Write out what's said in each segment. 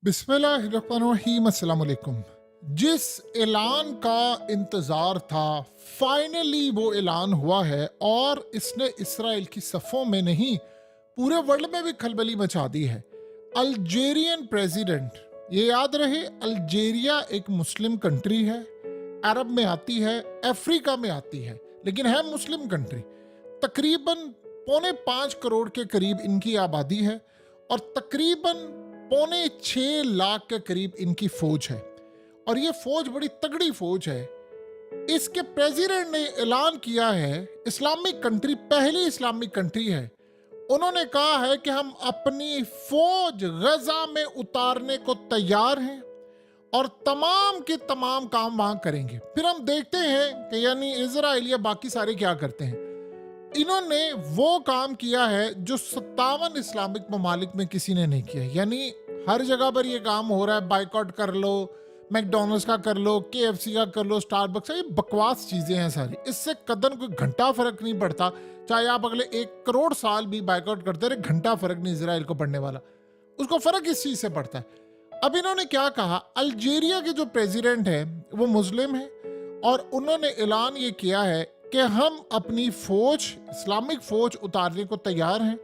बिस्मिल्लाहिर्रहमानिर्रहीम, अस्सलाम वालेकुम। जिस ऐलान का इंतज़ार था, फाइनली वो ऐलान हुआ है और इसने इसराइल की सफ़ों में नहीं, पूरे वर्ल्ड में भी खलबली मचा दी है। अल्जेरियन प्रेसिडेंट, ये याद रहे, अल्जेरिया एक मुस्लिम कंट्री है, अरब में आती है, अफ्रीका में आती है, लेकिन है मुस्लिम कंट्री। तकरीबन 4.5 करोड़ के करीब इनकी आबादी है और तकरीबन 6.25 लाख के करीब इनकी फौज है। और ये फौज बड़ी तगड़ी फौज है। इसके प्रेसिडेंट ने ऐलान किया है, इस्लामिक कंट्री, पहली इस्लामिक कंट्री है, उन्होंने कहा है कि हम अपनी फौज गजा में उतारने को तैयार हैं और तमाम के तमाम काम वहां करेंगे। फिर हम देखते हैं कि यानी इजराइल या बाकी सारे क्या करते हैं। इन्होंने वो काम किया है जो 57 इस्लामिक ममालिक में किसी ने नहीं किया। यानी हर जगह पर ये काम हो रहा है, बाइकआउट कर लो, मैकडोनल्ड्स का कर लो, केएफसी का कर लो, स्टारबक्स का, ये बकवास चीजें हैं सारी। इससे कदम कोई घंटा फर्क नहीं पड़ता। चाहे आप अगले 1 करोड़ साल भी बाइकआउट करते रहे, घंटा फर्क नहीं इसराइल को पड़ने वाला। उसको फर्क इस चीज से पड़ता है। अब इन्होंने क्या कहा, अल्जीरिया के जो प्रेसिडेंट है वो मुस्लिम है और उन्होंने ऐलान ये किया है कि हम अपनी फौज, इस्लामिक फौज उतारने को तैयार हैं।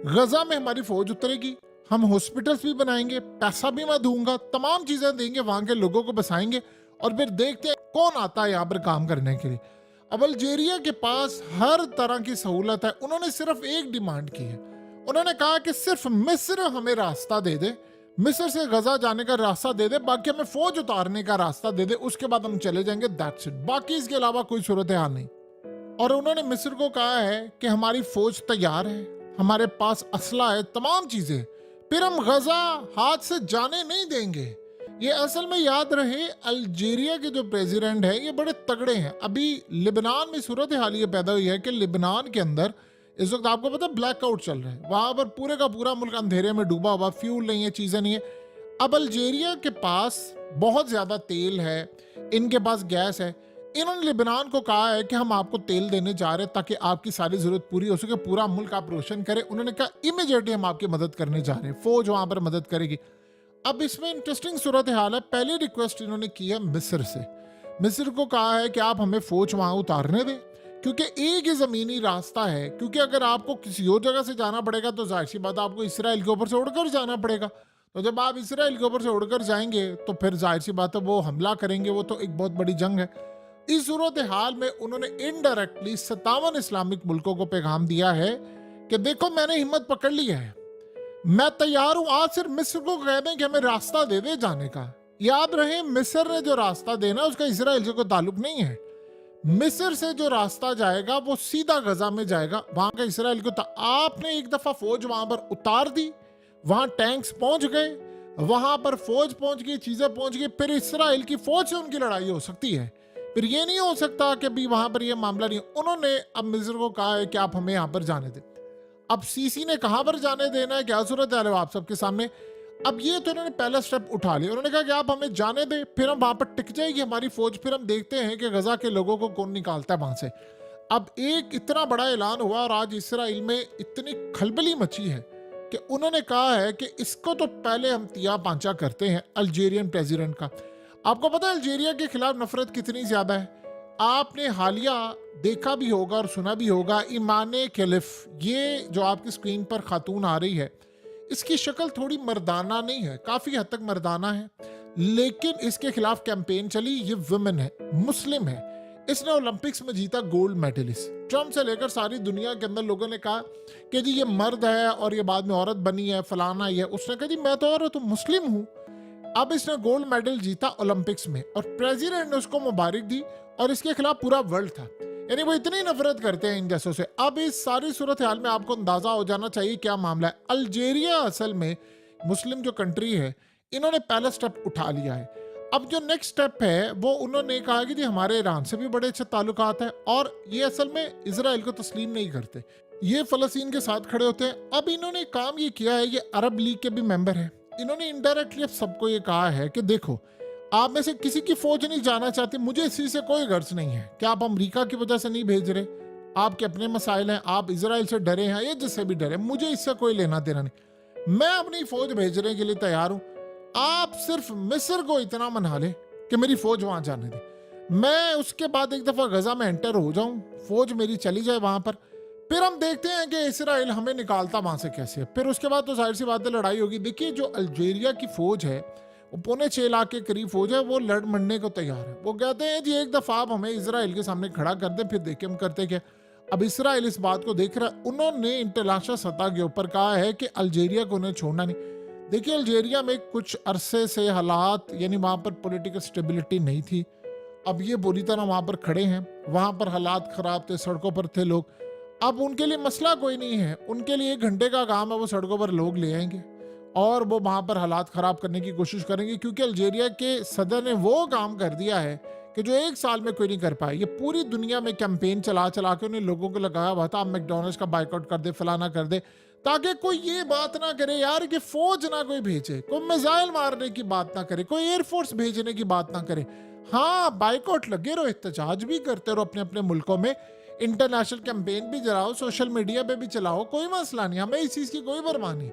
गजा में हमारी फौज उतरेगी, हम हॉस्पिटल्स भी बनाएंगे, पैसा भी मैं दूंगा, तमाम चीजें देंगे, वहां के लोगों को बसाएंगे और फिर देखते हैं कौन आता है यहाँ पर काम करने के लिए। अब अल्जीरिया के पास हर तरह की सहूलत है। उन्होंने सिर्फ एक डिमांड की है, उन्होंने कहा कि सिर्फ मिस्र हमें रास्ता दे दे, मिस्र से गजा जाने का रास्ता दे दे, बाकी हमें फौज उतारने का रास्ता दे दे, उसके बाद हम चले जाएंगे, दैट्स इट। बाकी इसके अलावा कोई सूरत हाल नहीं। और उन्होंने मिस्र को कहा है कि हमारी फौज तैयार है, हमारे पास असला है, तमाम चीजें, फिर हम गजा हाथ से जाने नहीं देंगे। ये असल में याद रहे, अल्जीरिया के जो प्रेसिडेंट है ये बड़े तगड़े हैं। अभी लिबनान में सूरत हाल ये पैदा हुई है कि लिबनान के अंदर इस वक्त आपको पता है ब्लैकआउट चल रहा है, वहां पर पूरे का पूरा मुल्क अंधेरे में डूबा हुआ, फ्यूल नहीं है, चीजें नहीं है। अब अल्जीरिया के पास बहुत ज्यादा तेल है, इनके पास गैस है। इन्होंने लिबनान को कहा है कि हम आपको तेल देने जा रहे हैं ताकि आपकी सारी जरूरत पूरी हो सके, पूरा मुल्क आप रोशन करें। उन्होंने कहा इमीडिएटली हम आपकी मदद करने जा रहे हैं, फौज वहां पर मदद करेगी। अब इसमें इंटरेस्टिंग सूरत हाल है। पहली रिक्वेस्ट इन्होंने की है मिस्र से। मिस्र को कहा है कि आप हमें फौज वहां उतारने दें, क्योंकि एक ही जमीनी रास्ता है। क्योंकि अगर आपको किसी और जगह से जाना पड़ेगा तो जाहिर सी बात आपको इसराइल के ऊपर से उड़कर जाना पड़ेगा। तो जब आप इसराइल के ऊपर से उड़कर जाएंगे तो फिर जाहिर सी बात है वो हमला करेंगे, वो तो एक बहुत बड़ी जंग है। इस सूरत हाल में उन्होंने इनडायरेक्टली 57 इस्लामिक मुल्कों को पैगाम दिया है कि देखो मैंने हिम्मत पकड़ ली है, मैं तैयार हूं, आज सिर्फ मिस्र को कह दें कि हमें रास्ता दे दे जाने का। याद रहे, मिस्र ने जो रास्ता देना उसका इसराइल से कोई ताल्लुक नहीं है। मिस्र से जो रास्ता जाएगा वो सीधा गजा में जाएगा, वहां का इसराइल को आपने एक दफा फौज वहां पर उतार दी, वहां टैंक्स पहुंच गए, वहां पर फौज पहुंच गई, चीजें पहुंच गई, फिर इसराइल की फौज से उनकी लड़ाई हो सकती है। फिर ये नहीं हो सकता कि भी वहां पर ये मामला नहीं। उन्होंने अब मिस्र को कहा है कि आप हमें यहां पर जाने दें। अब सीसी ने कहां पर जाने देना है, क्या सूरत है आप सबके सामने। अब ये तो उन्होंने पहला स्टेप उठा लिया, उन्होंने कहा कि आप हमें जाने दें, फिर हम वहां पर टिक जाएगी हमारी फौज, फिर हम देखते हैं कि गजा के लोगों को कौन निकालता है वहां से। अब एक इतना बड़ा ऐलान हुआ और आज इसराइल में इतनी खलबली मची है कि उन्होंने कहा है कि इसको तो पहले हम तिया पांचा करते हैं अल्जीरियन प्रेसिडेंट का। आपको पता है अल्जीरिया के खिलाफ नफरत कितनी ज्यादा है। आपने हालिया देखा भी होगा और सुना भी होगा, ईमाने खिलिफ, ये जो आपकी स्क्रीन पर खातून आ रही है, इसकी शक्ल थोड़ी मर्दाना नहीं है, काफी हद तक मर्दाना है, लेकिन इसके खिलाफ कैंपेन चली। ये वुमेन है, मुस्लिम है, इसने ओलंपिक्स में जीता गोल्ड मेडलिस्ट। ट्रम्प से लेकर सारी दुनिया के अंदर लोगों ने कहा कि जी ये मर्द है और ये बाद में औरत बनी है, फलाना ही है। उसने कहा जी मैं तो औरत हूं, मुस्लिम हूं। अब इसने गोल्ड मेडल जीता ओलंपिक्स में और प्रेसिडेंट ने उसको मुबारक दी और इसके खिलाफ पूरा वर्ल्ड था। यानी वो इतनी नफरत करते हैं इन जैसों से। अब इस सारी सूरत हाल में आपको अंदाजा हो जाना चाहिए क्या मामला है। अल्जीरिया असल में मुस्लिम जो कंट्री है, इन्होंने पहला स्टेप उठा लिया है। अब जो नेक्स्ट स्टेप है वो उन्होंने कहा कि जी हमारे ईरान से भी बड़े अच्छे ताल्लुकात हैं और ये असल में इसराइल को तस्लीम नहीं करते, ये फलस्तीन के साथ खड़े होते हैं। अब इन्होंने काम ये किया है, ये अरब लीग के भी मेंबर हैं, इन्होंने इनडायरेक्टली अब सबको ये कहा है कि देखो आप में से किसी की फौज नहीं जाना चाहती, मुझे इसी से कोई गर्ज नहीं है कि आप अमेरिका की वजह से नहीं भेज रहे, आपके अपने मसाइल हैं, आप इसराइल से डरे हैं या जिससे भी डरे, मुझे इससे कोई लेना देना नहीं। मैं अपनी फौज भेजने के लिए तैयार हूं। आप सिर्फ मिस्र को इतना मना ले कि मेरी फौज वहां जाने दे, मैं उसके बाद एक दफा गजा में एंटर हो जाऊं, फौज मेरी चली जाए वहां पर, फिर हम देखते हैं कि इसराइल हमें निकालता वहां से कैसे। फिर उसके बाद तो जाहिर सी बात है लड़ाई होगी। देखिए जो अल्जीरिया की फौज है वो 6.25 लाख के करीब फौज है, वो लड़ मरने को तैयार है। वो कहते हैं जी एक दफा आप हमें इसराइल के सामने खड़ा कर दें, फिर देखिए हम करते क्या। अब इसराइल इस बात को देख रहा है, उन्होंने इंटरनेशनल सतह के ऊपर कहा है कि अल्जीरिया को उन्हें छोड़ना नहीं। देखिए अल्जीरिया में कुछ अरसे से हालात, यानी वहां पर पॉलिटिकल स्टेबिलिटी नहीं थी। अब ये बुरी तरह वहां पर खड़े हैं, वहां पर हालात खराब थे, सड़कों पर थे लोग। अब उनके लिए मसला कोई नहीं है, उनके लिए 1 घंटे का काम है, वो सड़कों पर लोग ले आएंगे और वो वहां पर हालात खराब करने की कोशिश करेंगे, क्योंकि अल्जीरिया के सदर ने वो काम कर दिया है कि जो 1 साल में कोई नहीं कर पाए। ये पूरी दुनिया में कैंपेन चला चला के उन्हें लोगों को लगाया हुआ था, आप मैकडॉनल्ड्स का बाइकआउट कर दे, फलाना कर दे, ताकि कोई ये बात ना करे यार कि फौज ना कोई भेजे, कोई मिसाइल मारने की बात ना करे, कोई एयरफोर्स भेजने की बात ना करे। हाँ बाइकआउट लगे रहो, एहतजाज भी करते रहो अपने अपने मुल्कों में, इंटरनेशनल कैंपेन भी चलाओ, सोशल मीडिया पे भी चलाओ, कोई मसला नहीं, हमें इस चीज की कोई परवाह नहीं।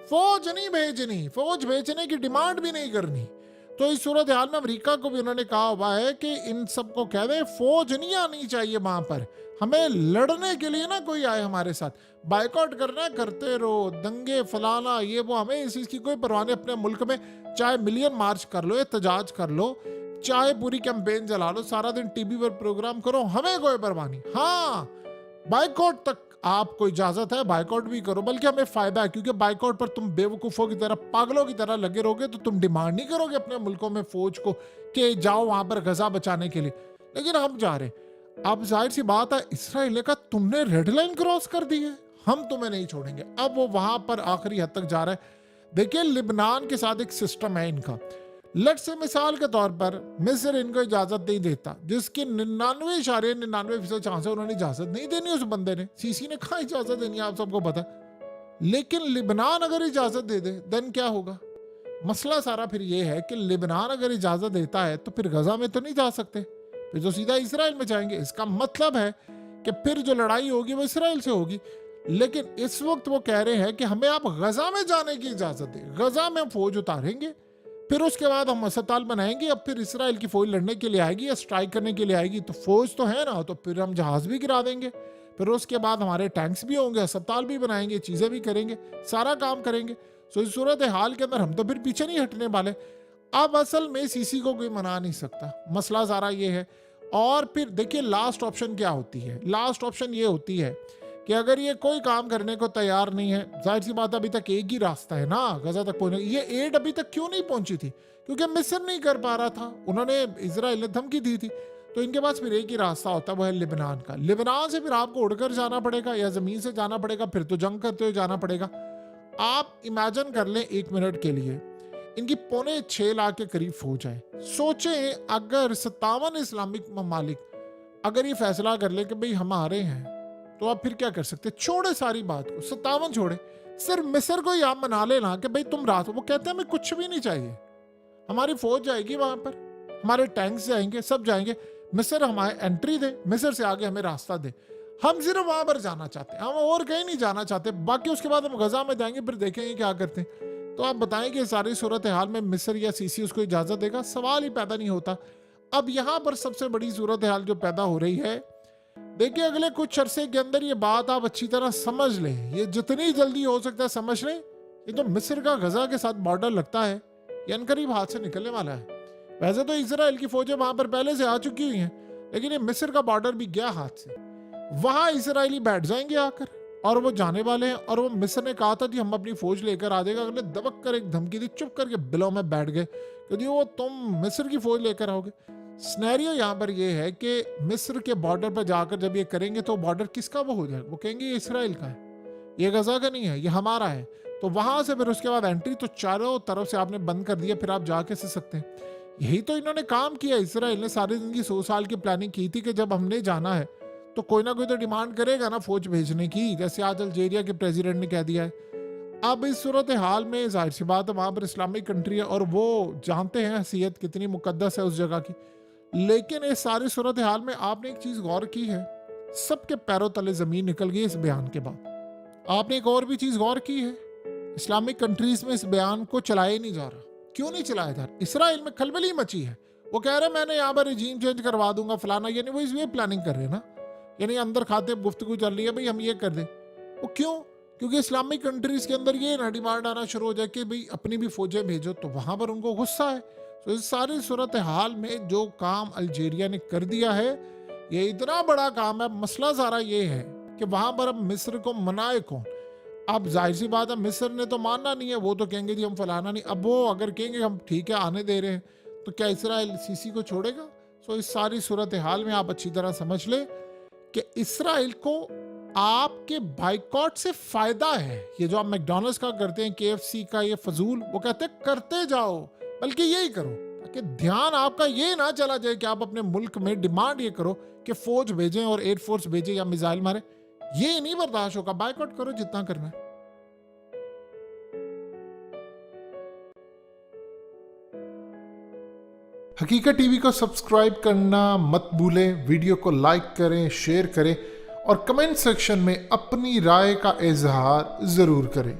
फौज नहीं भेजनी, फौज भेजने की डिमांड भी नहीं करनी। तो इस सूरत हाल में अमेरिका को भी उन्होंने कहा हुआ है कि इन सबको कह दें फौज नहीं आनी चाहिए वहां पर, हमें लड़ने के लिए ना कोई आए हमारे साथ, बाइकआउट करना करते रहो, दंगे फलाना ये वो, हमें इस चीज की कोई परवाह नहीं। अपने मुल्क में चाहे मिलियन मार्च कर लो, एहतजाज कर लो, चाहे पूरी कैंपेन चला लो, सारा दिन टीवी पर प्रोग्राम करो, हमें कोई परवाह नहीं। हाँ बाइकआउट तक आपको इजाजत है, बाइकआउट भी करो, बल्कि हमें फायदा है, क्योंकि बाइकआउट पर तुम बेवकूफों की तरह, पागलों की तरह लगे रहोगे तो तुम डिमांड नहीं करोगे अपने मुल्कों में फौज को कि जाओ वहां पर गजा बचाने के लिए। लेकिन हम जा रहे, अब जाहिर सी बात है इसराइल ने कहा तुमने रेड लाइन क्रॉस कर दी है, हम तुम्हें नहीं छोड़ेंगे। अब वो वहां पर आखिरी हद तक जा रहा है। देखिए लिबनान के साथ एक सिस्टम है इनका, लट से मिसाल के तौर पर मिस्र इनको इजाजत नहीं देता, जिसकी 99.99% चांस है उन्होंने इजाजत नहीं देनी उस बंदे ने, सीसी ने कहा इजाजत देनी, आप सबको पता है। लेकिन लिबनान अगर इजाजत दे दे देन क्या होगा? मसला सारा फिर ये है कि लिबनान अगर इजाजत देता है तो फिर गजा में तो नहीं जा सकते, फिर तो सीधा इसराइल में जाएंगे। इसका मतलब है कि फिर जो लड़ाई होगी वो इसराइल से होगी। लेकिन इस वक्त वो कह रहे हैं कि हमें आप गजा में जाने की इजाजत दें, गजा में फौज उतारेंगे, फिर उसके बाद हम अस्पताल बनाएंगे। अब फिर इसराइल की फौज लड़ने के लिए आएगी या स्ट्राइक करने के लिए आएगी तो फौज तो है ना, तो फिर हम जहाज भी गिरा देंगे, फिर उसके बाद हमारे टैंक्स भी होंगे, अस्पताल भी बनाएंगे, चीजें भी करेंगे, सारा काम करेंगे। तो इस सूरत हाल के अंदर हम तो फिर पीछे नहीं हटने वाले। अब असल में सीसी को कोई मना नहीं सकता, मसला सारा ये है। और फिर देखिए लास्ट ऑप्शन क्या होती है, लास्ट ऑप्शन ये होती है कि अगर ये कोई काम करने को तैयार नहीं है, जाहिर सी बात अभी तक एक ही रास्ता है ना गजा तक पहुंचने। ये एड अभी तक क्यों नहीं पहुंची थी? क्योंकि मिस्र नहीं कर पा रहा था, उन्होंने इजराइल ने धमकी दी थी। तो इनके पास फिर एक ही रास्ता होता है, वो है लिबनान का। लिबनान से फिर आपको उड़कर जाना पड़ेगा या जमीन से जाना पड़ेगा, फिर तो जंग करते हुए जाना पड़ेगा। आप इमेजिन कर लें 1 मिनट के लिए, इनकी 6.25 लाख के करीब फौज है। सोचें अगर 57 इस्लामिक ममालिक अगर ये फैसला कर ले कि भाई हम आ रहे हैं, तो आप फिर क्या कर सकते? छोड़े सारी बात को, 57 छोड़े, सिर्फ मिस्र को ही आप मना लेना कि भाई तुम रात, वो कहते हैं हमें कुछ भी नहीं चाहिए, हमारी फौज जाएगी वहां पर, हमारे टैंक्स जाएंगे, सब जाएंगे, मिस्र हमारे एंट्री दे, मिस्र से आगे हमें रास्ता दे, हम सिर्फ वहां पर जाना चाहते हैं, हम और कहीं नहीं जाना चाहते, बाकी उसके बाद हम गजा में जाएंगे, फिर देखेंगे क्या करते हैं। तो आप बताएं कि सारी सूरत हाल में मिस्र या सीसी उसको इजाजत देगा? सवाल ही पैदा नहीं होता। अब यहां पर सबसे बड़ी सूरत हाल जो पैदा हो रही है, देखिए अगले कुछ अरसे के अंदर ये बात आप अच्छी तरह समझ लें, ये जितनी जल्दी हो सकता है समझ लें, ये जो मिस्र का गजा के साथ बॉर्डर लगता है ये अनकरीब हाथ से निकलने वाला है। वैसे तो इजराइल की फौजें वहां पर पहले से आ चुकी हुई हैं, लेकिन ये मिस्र का बॉर्डर भी गया हाथ से, वहां इसराइली बैठ जाएंगे आकर और वो जाने वाले हैं। और वो मिस्र ने कहा था कि हम अपनी फौज लेकर आ जाएगा, अगले दबक कर एक धमकी दी, चुप करके बिलों में बैठ गए क्योंकि वो तुम मिस्र की फौज लेकर आओगे। स्नैरियो यहाँ पर ये है कि मिस्र के बॉर्डर पर जाकर जब ये करेंगे तो बॉर्डर किसका वो हो जाएगा? वो कहेंगे ये इसराइल का है, ये गजा का नहीं है, ये हमारा है। तो वहां से फिर उसके बाद एंट्री तो चारों तरफ से आपने बंद कर दिया, फिर आप जा कैसे सकते हैं? यही तो इन्होंने काम किया। इसराइल ने सारी जिंदगी 100 साल की प्लानिंग की थी कि जब हमने जाना है तो कोई ना कोई तो डिमांड करेगा ना फौज भेजने की, जैसे आज अल्जीरिया के प्रेसिडेंट ने कह दिया है। अब इस सूरत हाल में जाहिर सी बात है वहां पर इस्लामिक कंट्री है और वो जानते हैं हैसियत कितनी मुकद्दस है उस जगह की। लेकिन इस सारी सूरत हाल में आपने एक चीज गौर की है, सबके पैरों तले जमीन निकल गई इस बयान के बाद। आपने एक और भी चीज गौर की है, इस्लामिक कंट्रीज में इस बयान को चलाया ही नहीं जा रहा। क्यों नहीं चलाया जा रहा? इसराइल में खलबली मची है, वो कह रहे हैं मैंने यहाँ पर रिजीम चेंज करवा दूंगा फलाना, यानी वो इसलिए प्लानिंग कर रहे हैं ना, यानी अंदर खाते गुफ्तगू चल रही है भाई हम ये कर दें। वो क्यों? क्योंकि इस्लामिक कंट्रीज के अंदर ये ना डिमांड आना शुरू हो जाए कि भाई अपनी भी फौजें भेजो, तो वहां पर उनको गुस्सा है। तो इस सारी सूरत हाल में जो काम अल्जीरिया ने कर दिया है, ये इतना बड़ा काम है। मसला सारा ये है कि वहां पर अब मिस्र को मनाए कौन? अब जाहिर सी बात है मिस्र ने तो मानना नहीं है, वो तो कहेंगे जी हम फलाना नहीं। अब वो अगर कहेंगे हम ठीक है आने दे रहे हैं, तो क्या इसराइल सीसी को छोड़ेगा? सो इस सारी सूरत हाल में आप अच्छी तरह समझ ले कि इसराइल को आपके बाइकॉट से फायदा है। ये जो आप मैकडॉनल्ड्स का करते हैं, KFC का ये फजूल, वो कहते हैं करते जाओ, बल्कि यही करो ताकि ध्यान आपका ये ना चला जाए कि आप अपने मुल्क में डिमांड ये करो कि फौज भेजें और एयरफोर्स भेजें या मिसाइल मारे। ये नहीं बर्दाश्त होगा, बाइकआउट करो जितना करना है। हकीकत टीवी को सब्सक्राइब करना मत भूलें, वीडियो को लाइक करें, शेयर करें और कमेंट सेक्शन में अपनी राय का इजहार जरूर करें।